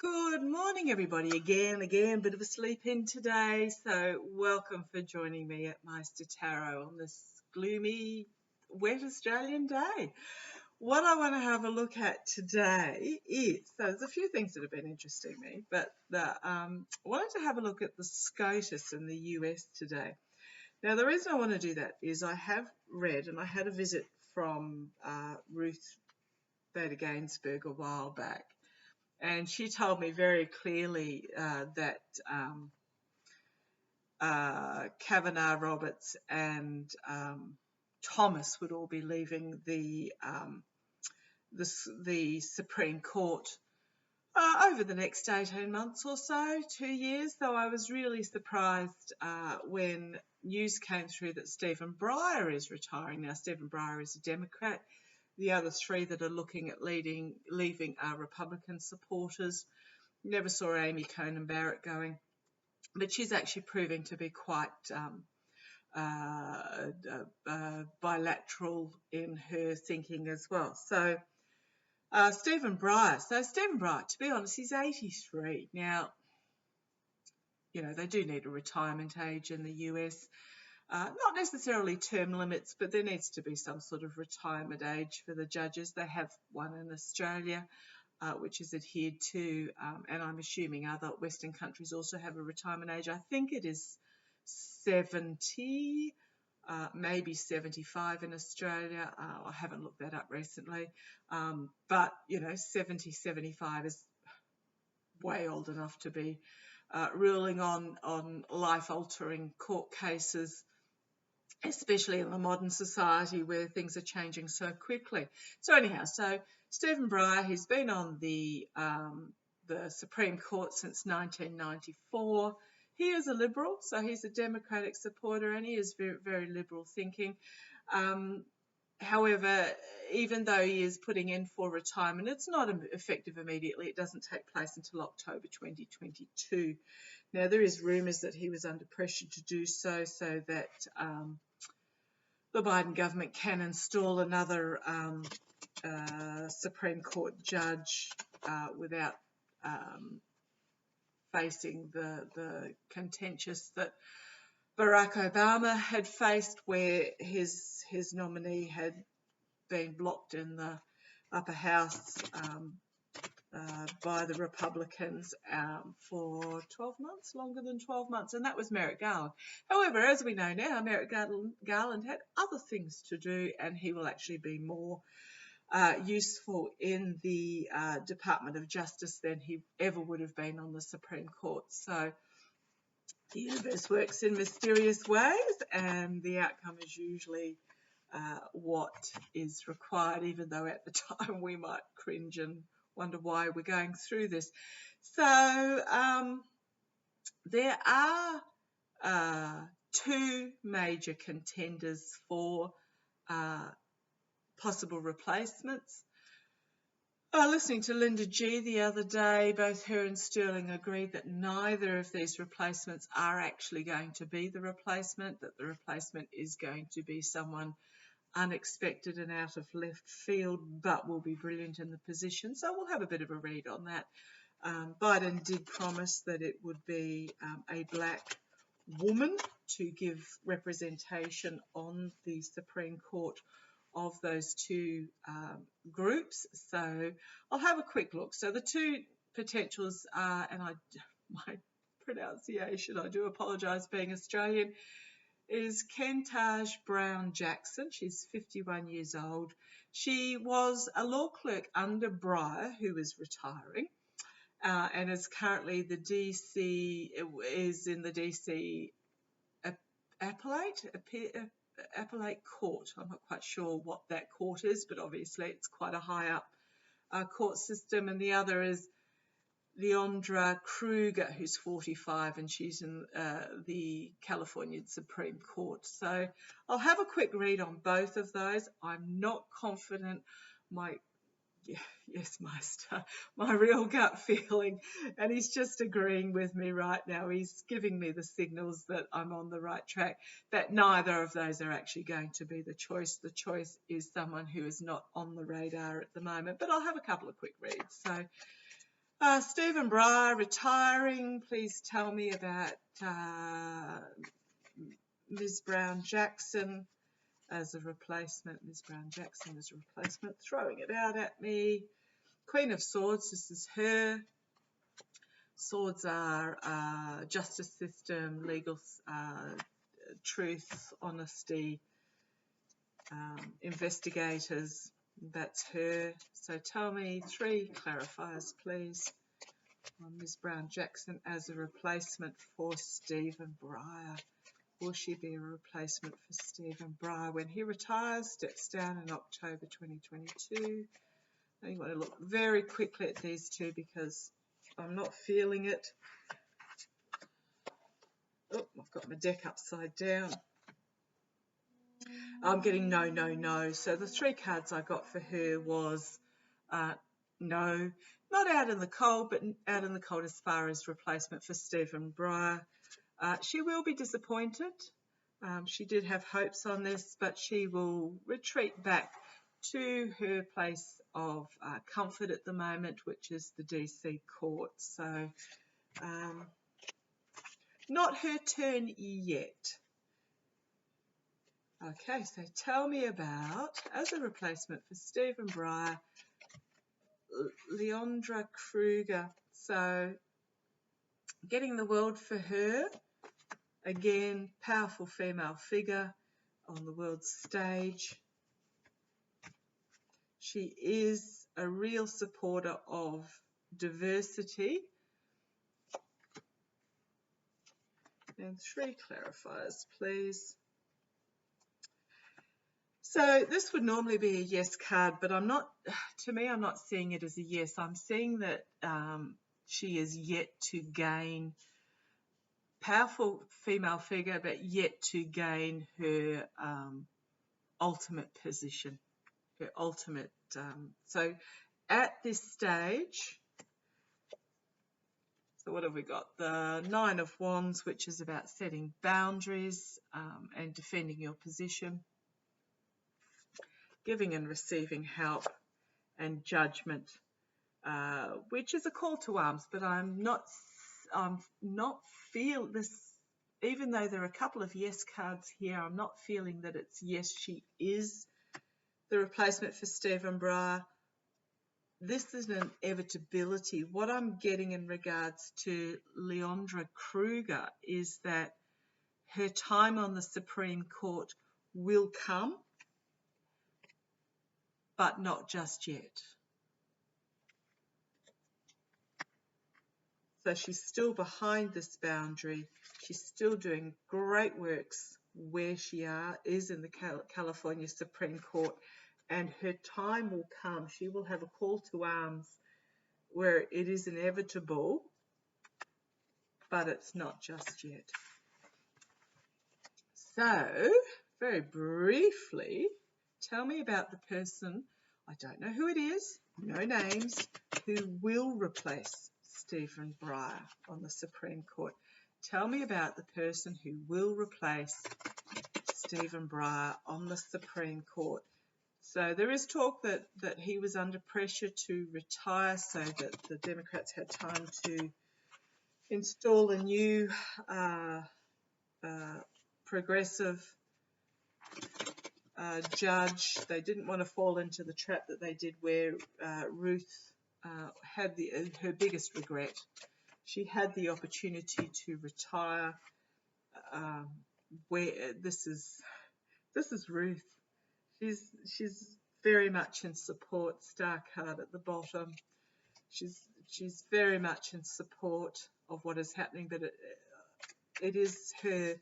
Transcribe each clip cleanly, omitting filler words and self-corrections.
Good morning, everybody. Again, bit of a sleep in today. So welcome for joining me at maighstirtarot on this gloomy, wet Australian day. What I want to have a look at today is, so there's a few things that have been interesting me, but I wanted to have a look at the SCOTUS in the US today. Now, the reason I want to do that is I have read, and I had a visit from Ruth Bader Ginsburg a while back, and she told me very clearly that Kavanaugh, Roberts, and Thomas would all be leaving the Supreme Court over the next 18 months or so, 2 years. Though I was really surprised when news came through that Stephen Breyer is retiring. Now, Stephen Breyer is a Democrat. The other three that are looking at leaving are Republican supporters. Never saw Amy Coney Barrett going, but she's actually proving to be quite bilateral in her thinking as well. So Stephen Breyer, to be honest, he's 83. Now, you know, they do need a retirement age in the US. Not necessarily term limits, but there needs to be some sort of retirement age for the judges. They have one in Australia, which is adhered to, and I'm assuming other Western countries also have a retirement age. I think it is 70, maybe 75 in Australia. I haven't looked that up recently, but, you know, 70, 75 is way old enough to be ruling on life-altering court cases, especially in the modern society where things are changing so quickly. So anyhow, Stephen Breyer, he's been on the Supreme Court since 1994. He is a Liberal, so he's a Democratic supporter, and he is very, very liberal thinking. However, even though he is putting in for retirement, it's not effective immediately. It doesn't take place until October 2022. Now, there is rumours that he was under pressure to do so that the Biden government can install another Supreme Court judge without facing the contentious that Barack Obama had faced, where his nominee had been blocked in the upper house by the Republicans for 12 months, longer than 12 months, and that was Merrick Garland. However, as we know now, Merrick Garland had other things to do, and he will actually be more useful in the Department of Justice than he ever would have been on the Supreme Court. So the universe works in mysterious ways, and the outcome is usually what is required, even though at the time we might cringe and wonder why we're going through this. So there are two major contenders for possible replacements. Listening to Linda G the other day, both her and Sterling agreed that neither of these replacements are actually going to be the replacement, that the replacement is going to be someone unexpected and out of left field, but will be brilliant in the position. So we'll have a bit of a read on that. Biden did promise that it would be a black woman to give representation on the Supreme Court of those two groups. So I'll have a quick look. So the two potentials are, and my pronunciation, I do apologise being Australian, is Kentaj Brown Jackson. She's 51 years old. She was a law clerk under Breyer, who is retiring, and is currently in the DC appellate court. I'm not quite sure what that court is, but obviously it's quite a high up court system. And the other is Leandra Kruger, who's 45, and she's in the California Supreme Court. So I'll have a quick read on both of those. I'm not confident. Yes, Meister, my real gut feeling, and he's just agreeing with me right now. He's giving me the signals that I'm on the right track, that neither of those are actually going to be the choice. The choice is someone who is not on the radar at the moment, but I'll have a couple of quick reads. So Stephen Breyer retiring. Please tell me about Ms. Brown-Jackson as a replacement. Ms. Brown-Jackson as a replacement. Throwing it out at me. Queen of Swords, this is her. Swords are justice system, legal truth, honesty, investigators. That's her. So tell me 3 clarifiers, please, on Ms. Brown-Jackson as a replacement for Stephen Breyer. Will she be a replacement for Stephen Breyer when he retires, steps down in October 2022? Now you want to look very quickly at these two because I'm not feeling it. Oh, I've got my deck upside down. I'm getting no, no, no. So the 3 cards I got for her was no, not out in the cold, but out in the cold as far as replacement for Stephen Breyer. She will be disappointed. She did have hopes on this, but she will retreat back to her place of comfort at the moment, which is the DC court. So not her turn yet. Okay, so tell me about, as a replacement for Stephen Breyer, Leandra Kruger. So getting the world for her. Again, powerful female figure on the world stage. She is a real supporter of diversity. And 3 clarifiers, please. So this would normally be a yes card, but I'm not seeing it as a yes. I'm seeing that she is yet to gain, powerful female figure, but yet to gain her ultimate position, her ultimate. So at this stage, so what have we got? The 9 of Wands, which is about setting boundaries and defending your position. Giving and receiving help, and Judgment, which is a call to arms, but I'm not feel this, even though there are a couple of yes cards here, I'm not feeling that it's yes, she is the replacement for Stephen Breyer. This is an inevitability. What I'm getting in regards to Leandra Kruger is that her time on the Supreme Court will come, but not just yet. So she's still behind this boundary. She's still doing great works where she is in the California Supreme Court, and her time will come. She will have a call to arms where it is inevitable, but it's not just yet. So, very briefly, tell me about the person, I don't know who it is, no names, who will replace Stephen Breyer on the Supreme Court. Tell me about the person who will replace Stephen Breyer on the Supreme Court. So there is talk that he was under pressure to retire so that the Democrats had time to install a new progressive judge. They didn't want to fall into the trap that they did where Ruth had her biggest regret. She had the opportunity to retire. Where this is Ruth. She's very much in support. Star card at the bottom. She's very much in support of what is happening, but it is her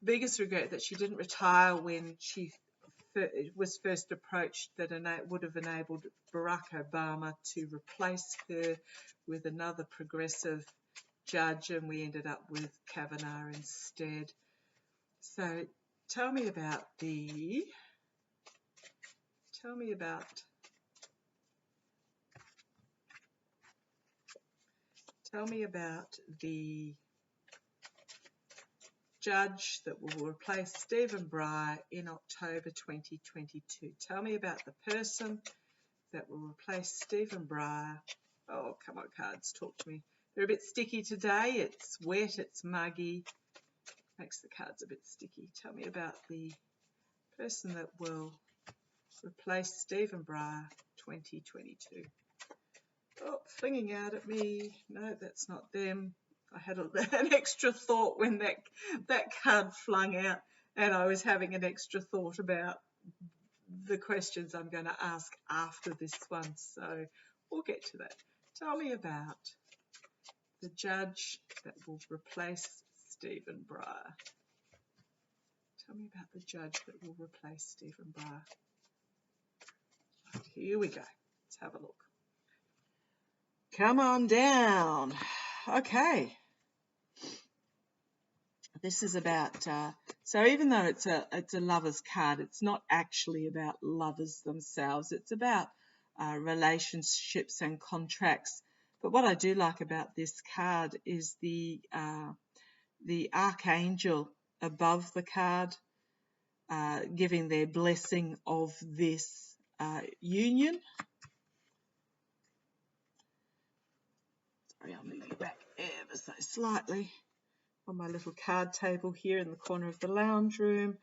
biggest regret that she didn't retire when she was first approached, that would have enabled Barack Obama to replace her with another progressive judge, and we ended up with Kavanaugh instead. So tell me about the judge that will replace Stephen Breyer in October 2022. Tell me about the person that will replace Stephen Breyer Oh, come on, cards, talk to me. They're a bit sticky today. It's wet, it's muggy. Makes the cards a bit sticky. Tell me about the person that will replace Stephen Breyer 2022. Oh, flinging out at me. No, that's not them. I had an extra thought when that card flung out, and I was having an extra thought about the questions I'm going to ask after this one. So we'll get to that. Tell me about the judge that will replace Stephen Breyer. Tell me about the judge that will replace Stephen Breyer. Right, here we go. Let's have a look. Come on down. Okay. This is about, so even though it's a lover's card, it's not actually about lovers themselves. It's about relationships and contracts. But what I do like about this card is the archangel above the card, giving their blessing of this union. Sorry, I'll move you back ever so slightly on my little card table here in the corner of the lounge room.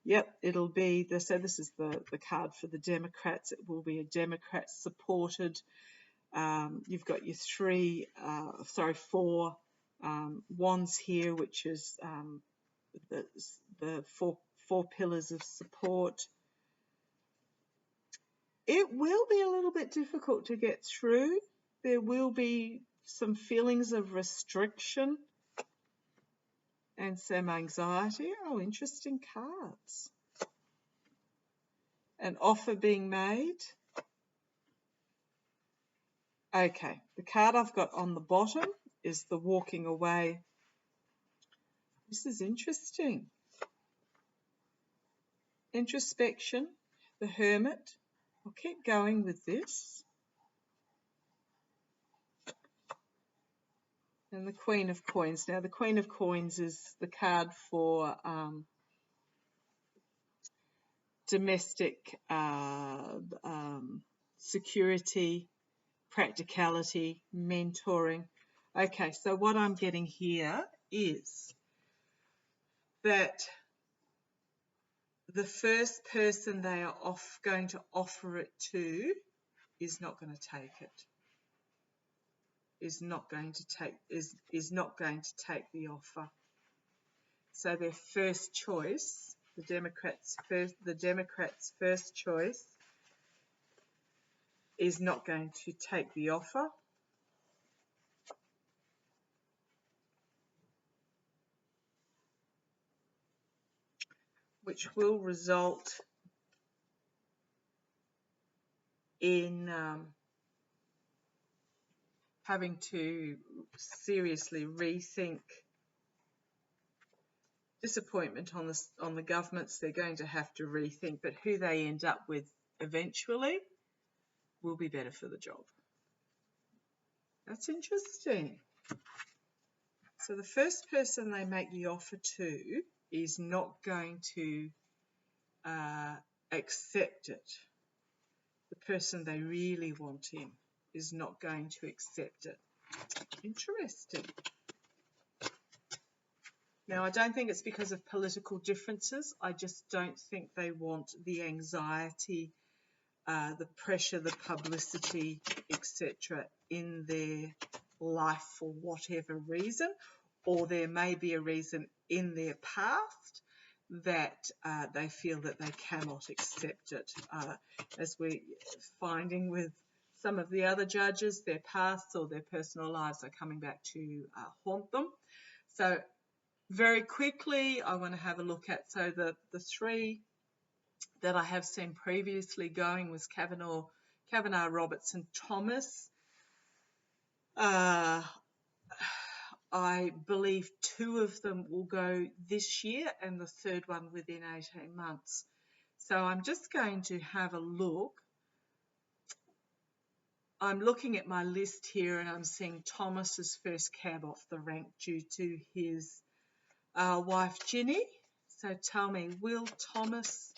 Yep, it'll be so this is the card for the Democrats. It will be a Democrat supported. You've got your four wands here, which is the four pillars of support. It will be a little bit difficult to get through. There will be some feelings of restriction and some anxiety. Oh, interesting cards. An offer being made. Okay, the card I've got on the bottom is the walking away. This is interesting. Introspection, the Hermit. I'll keep going with this. And the Queen of Coins. Now, the Queen of Coins is the card for domestic security, practicality, mentoring. Okay, so what I'm getting here is that the first person they are going to offer it to is not going to take it. Is not going to take the offer. So their first choice, the Democrats' first choice, is not going to take the offer. Which will result in having to seriously rethink disappointment on the governments. They're going to have to rethink, but who they end up with eventually will be better for the job. That's interesting. So the first person they make the offer to is not going to accept it. The person they really want in is not going to accept it. Interesting. Now, I don't think it's because of political differences. I just don't think they want the anxiety, the pressure, the publicity, etc. in their life for whatever reason, or there may be a reason in their past that they feel that they cannot accept it. As we're finding with some of the other judges, their pasts or their personal lives are coming back to haunt them. So very quickly, I want to have a look at, so the three that I have seen previously going was Kavanaugh, Robertson, Thomas. I believe two of them will go this year and the third one within 18 months. So I'm just going to have a look. I'm looking at my list here and I'm seeing Thomas's first cab off the rank due to his wife Ginny. So tell me, will Thomas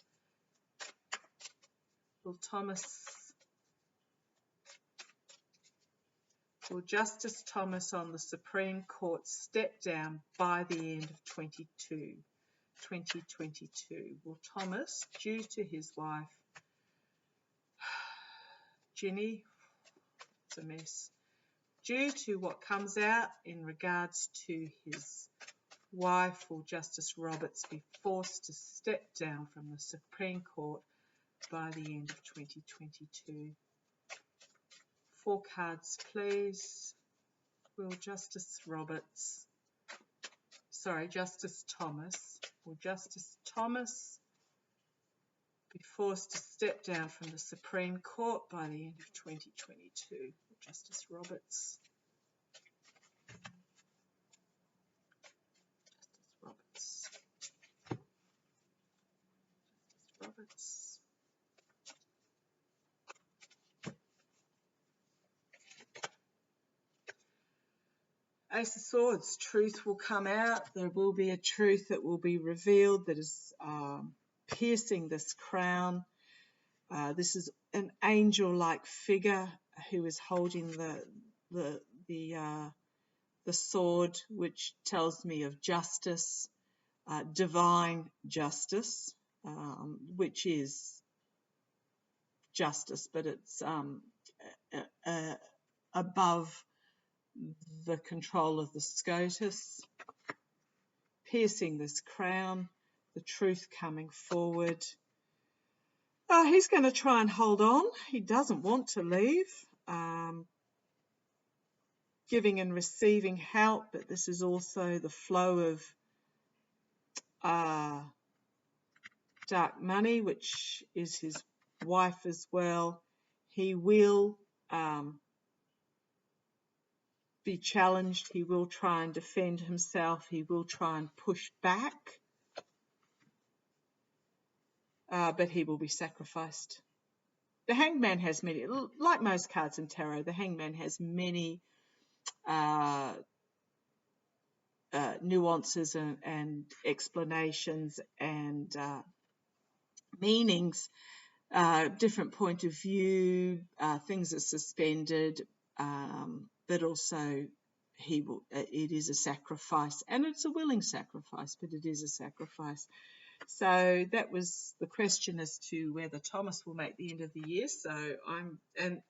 Will Justice Thomas on the Supreme Court step down by the end of 2022? Will Thomas, due to his wife, Ginny, it's a mess, due to what comes out in regards to his wife, will Justice Roberts be forced to step down from the Supreme Court by the end of 2022? 4 cards, please. Will Justice Thomas, will Justice Thomas be forced to step down from the Supreme Court by the end of 2022? Justice Roberts. Justice Roberts. Ace of Swords, truth will come out. There will be a truth that will be revealed that is piercing this crown. This is an angel-like figure who is holding the sword, which tells me of justice, divine justice, which is justice, but it's above the control of the SCOTUS, piercing this crown, the truth coming forward. He's going to try and hold on. He doesn't want to leave. Giving and receiving help, but this is also the flow of dark money, which is his wife as well. He will be challenged. He will try and defend himself. He will try and push back, but he will be sacrificed. The Hangman has many, like most cards in tarot, the Hangman has many nuances and explanations and meanings, different point of view, things are suspended, but also it is a sacrifice, and it's a willing sacrifice, but it is a sacrifice. So that was the question as to whether Thomas will make the end of the year. So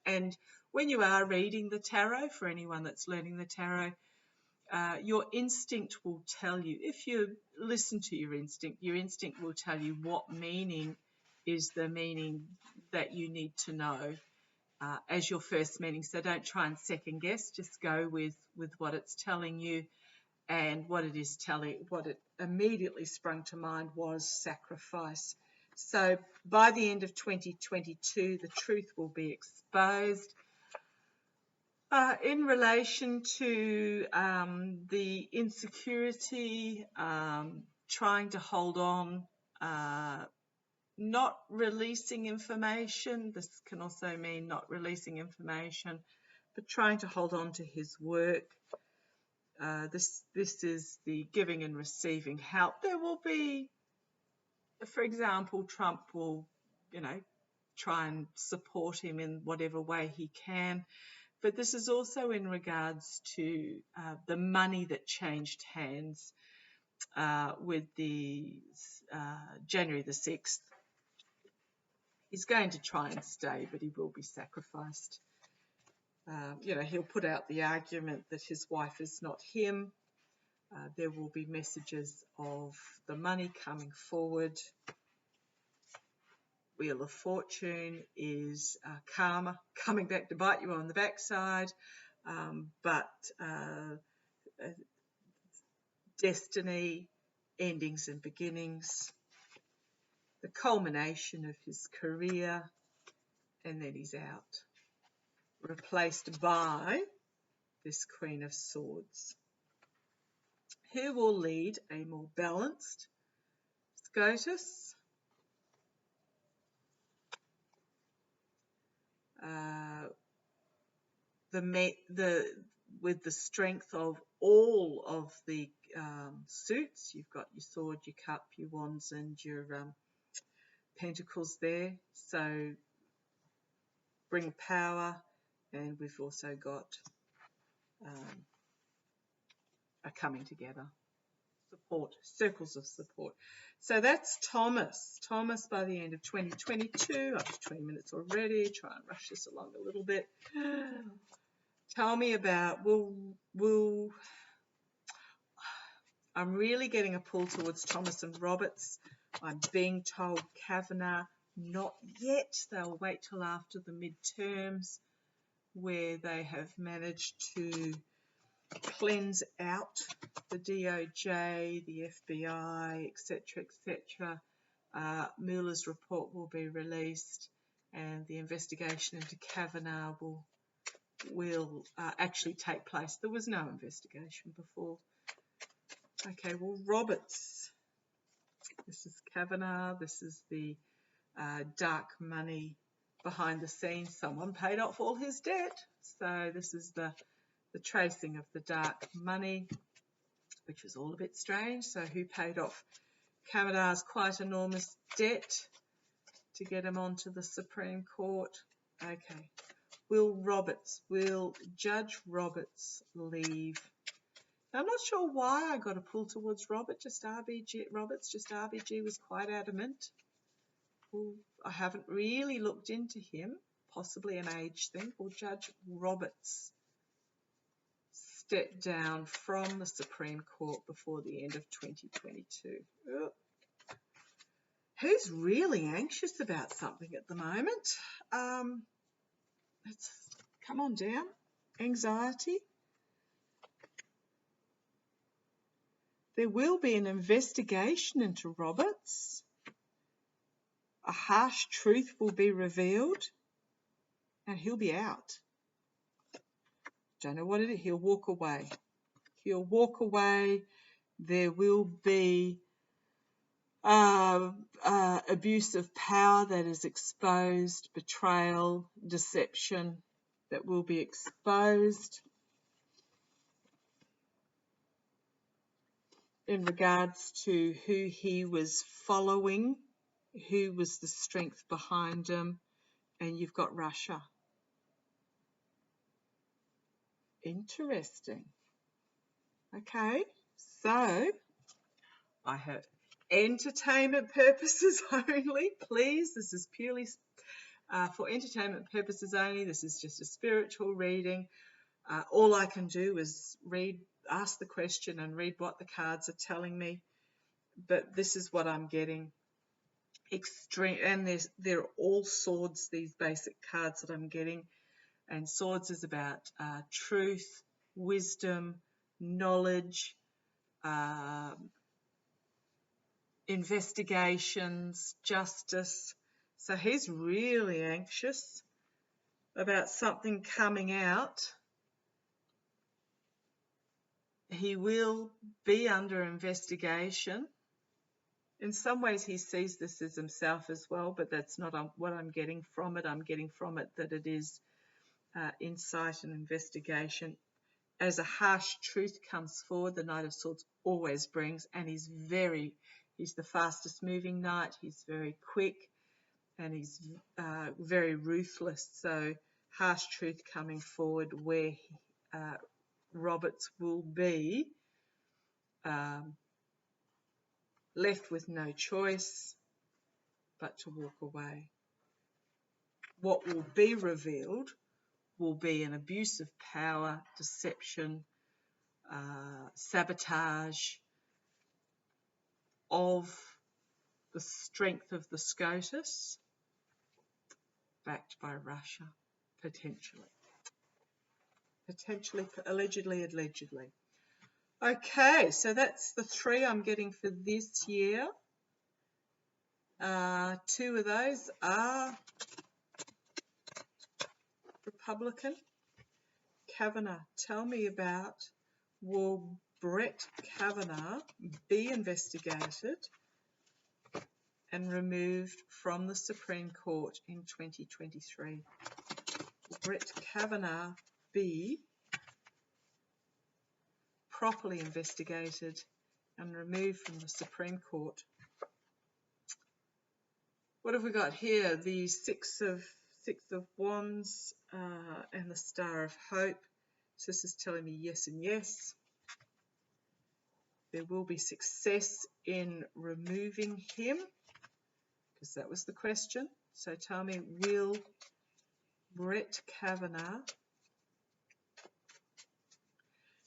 and when you are reading the tarot, for anyone that's learning the tarot, your instinct will tell you, if you listen to your instinct will tell you what meaning is the meaning that you need to know as your first meaning. So don't try and second guess, just go with what it's telling you. And what it immediately sprung to mind was sacrifice. So by the end of 2022, the truth will be exposed. In relation to the insecurity, trying to hold on, not releasing information. This can also mean not releasing information, but trying to hold on to his work. This is the giving and receiving help. There will be, for example, Trump will, try and support him in whatever way he can. But this is also in regards to the money that changed hands with the January the 6th. He's going to try and stay, but he will be sacrificed. He'll put out the argument that his wife is not him. There will be messages of the money coming forward. Wheel of Fortune is karma coming back to bite you on the backside, but destiny, endings and beginnings, the culmination of his career, and then he's out, replaced by this Queen of Swords. Who will lead a more balanced SCOTUS? With the strength of all of the suits, you've got your sword, your cup, your wands, and your pentacles there. So bring power, and we've also got coming together. Support, circles of support. So that's Thomas. Thomas by the end of 2022, up to 20 minutes already. Try and rush this along a little bit. Tell me about, I'm really getting a pull towards Thomas and Roberts. I'm being told Kavanaugh, not yet. They'll wait till after the midterms, where they have managed to cleanse out the DOJ, the FBI, etc., etc. Mueller's report will be released, and the investigation into Kavanaugh will actually take place. There was no investigation before. Okay, well, Roberts. This is Kavanaugh. This is the dark money behind the scenes. Someone paid off all his debt. So this is the tracing of the dark money, which was all a bit strange. So who paid off Kavanaugh's quite enormous debt to get him onto the Supreme Court? Okay. Will Judge Roberts leave? Now, I'm not sure why I got a pull towards Roberts, just RBG was quite adamant. Well, I haven't really looked into him, possibly an age thing. Will Judge Roberts step down from the Supreme Court before the end of 2022? Oh. Who's really anxious about something at the moment? Let's come on down. Anxiety. There will be an investigation into Roberts. A harsh truth will be revealed, and he'll be out. Don't know what it is. He'll walk away. He'll walk away. There will be abuse of power that is exposed, betrayal, deception that will be exposed. In regards to who he was following, who was the strength behind him, and you've got Russia. Interesting. Okay, so I have entertainment purposes only, please. This is purely for entertainment purposes only. This is just a spiritual reading. All I can do is ask the question and read what the cards are telling me. But this is what I'm getting. Extreme, and there are all swords, these basic cards that I'm getting. And swords is about truth, wisdom, knowledge, investigations, justice. So he's really anxious about something coming out. He will be under investigation. In some ways he sees this as himself as well, but that's not what I'm getting from it. I'm getting from it that it is insight and investigation. As a harsh truth comes forward, the Knight of Swords always brings, and he's the fastest moving knight. He's very quick, and he's very ruthless. So harsh truth coming forward, where Roberts will be left with no choice but to walk away. What will be revealed will be an abuse of power, deception, sabotage of the strength of the SCOTUS, backed by Russia, potentially. Allegedly. Okay, so that's the 3 I'm getting for this year. 2 of those are Republican. Kavanaugh, tell me about, will Brett Kavanaugh be investigated and removed from the Supreme Court in 2023? Will Brett Kavanaugh be properly investigated and removed from the Supreme Court? What have we got here? The Six of Wands and the Star of Hope. So this is telling me yes and yes. there will be success in removing him, because that was the question. So tell me, will Brett Kavanaugh...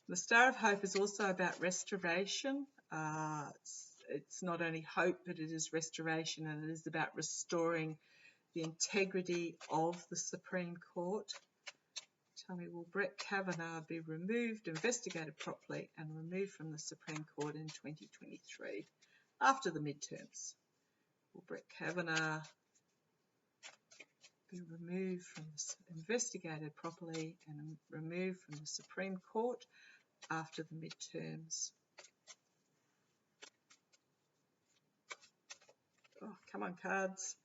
The Star of Hope is also about restoration. It's not only hope, but it is restoration, and it is about restoring the integrity of the Supreme Court. Tell me, will Brett Kavanaugh be removed, investigated properly, and removed from the Supreme Court in 2023 after the midterms? Will Brett Kavanaugh be removed from investigated properly and removed from the Supreme Court after the midterms? Oh, come on, cards.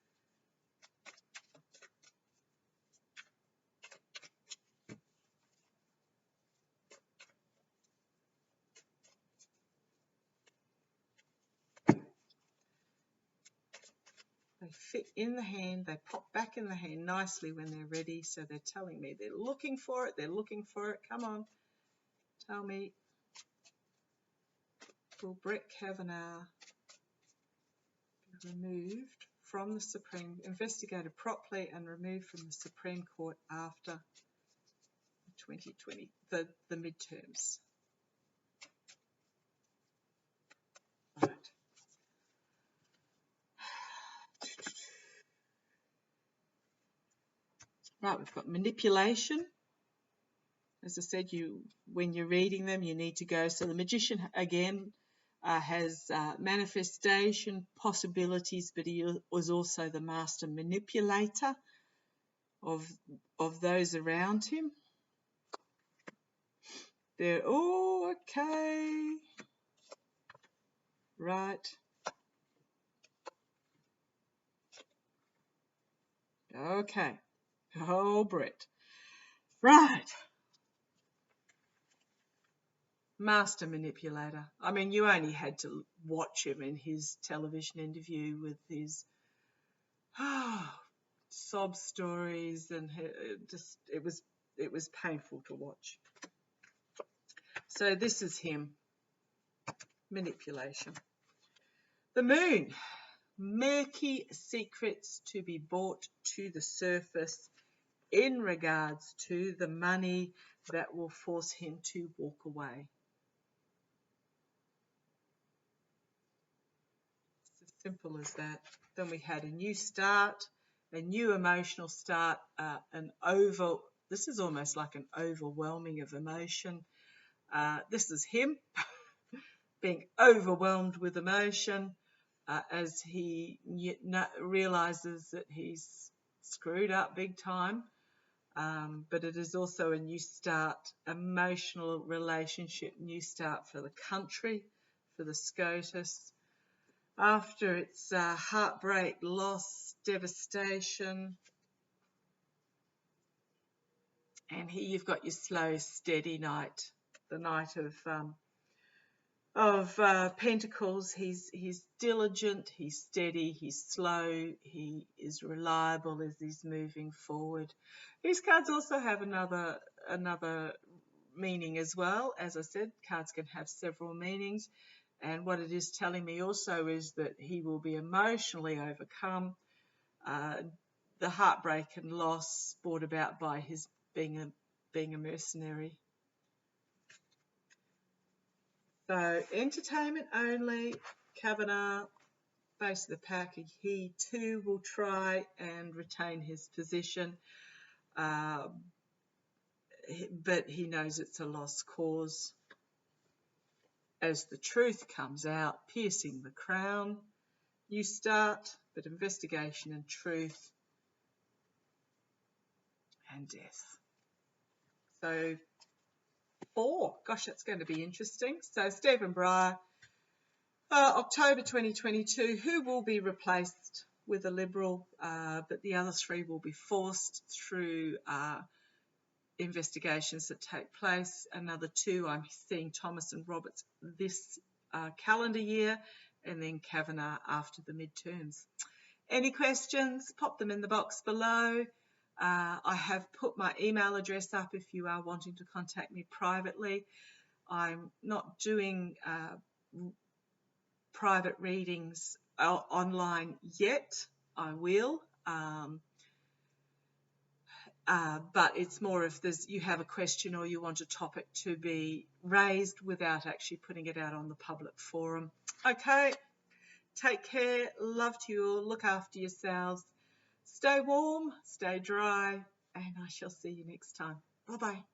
They fit in the hand, they pop back in the hand nicely when they're ready, so they're telling me they're looking for it, come on, tell me, will Brett Kavanaugh be removed from the Supreme, investigated properly and removed from the Supreme Court after 2020, the midterms? Right. Right, we've got manipulation. As I said, when you're reading them, you need to go. So the Magician, again, has manifestation possibilities, but he was also the master manipulator of those around him. They're, oh, okay. Right. Okay. Oh, Brett. Right. Master manipulator. I mean, you only had to watch him in his television interview with his sob stories, and it was painful to watch. So this is him. Manipulation. The Moon. Murky secrets to be brought to the surface in regards to the money that will force him to walk away. It's as simple as that. Then we had a new start, a new emotional start, this is almost like an overwhelming of emotion. This is him being overwhelmed with emotion as he realizes that he's screwed up big time. But it is also a new start, emotional relationship, new start for the country, for the SCOTUS. After its heartbreak, loss, devastation. And here you've got your slow, steady knight, the knight of Pentacles. He's diligent, he's steady, he's slow, he is reliable as he's moving forward. These cards also have another meaning as well. As I said, cards can have several meanings, and what it is telling me also is that he will be emotionally overcome. The heartbreak and loss brought about by his being a mercenary. So entertainment only, Kavanaugh, base of the pack. He too will try and retain his position, but he knows it's a lost cause. As the truth comes out, piercing the crown, new start, but investigation and truth and death. So 4, gosh, that's going to be interesting. So Stephen Breyer, October 2022, who will be replaced with a Liberal, but the other 3 will be forced through investigations that take place. Another 2, I'm seeing Thomas and Roberts this calendar year, and then Kavanaugh after the midterms. Any questions? Pop them in the box below. I have put my email address up if you are wanting to contact me privately. I'm not doing private readings online yet. I will. But it's more if you have a question or you want a topic to be raised without actually putting it out on the public forum. Okay, take care. Love to you all. Look after yourselves. Stay warm, stay dry, and I shall see you next time. Bye-bye.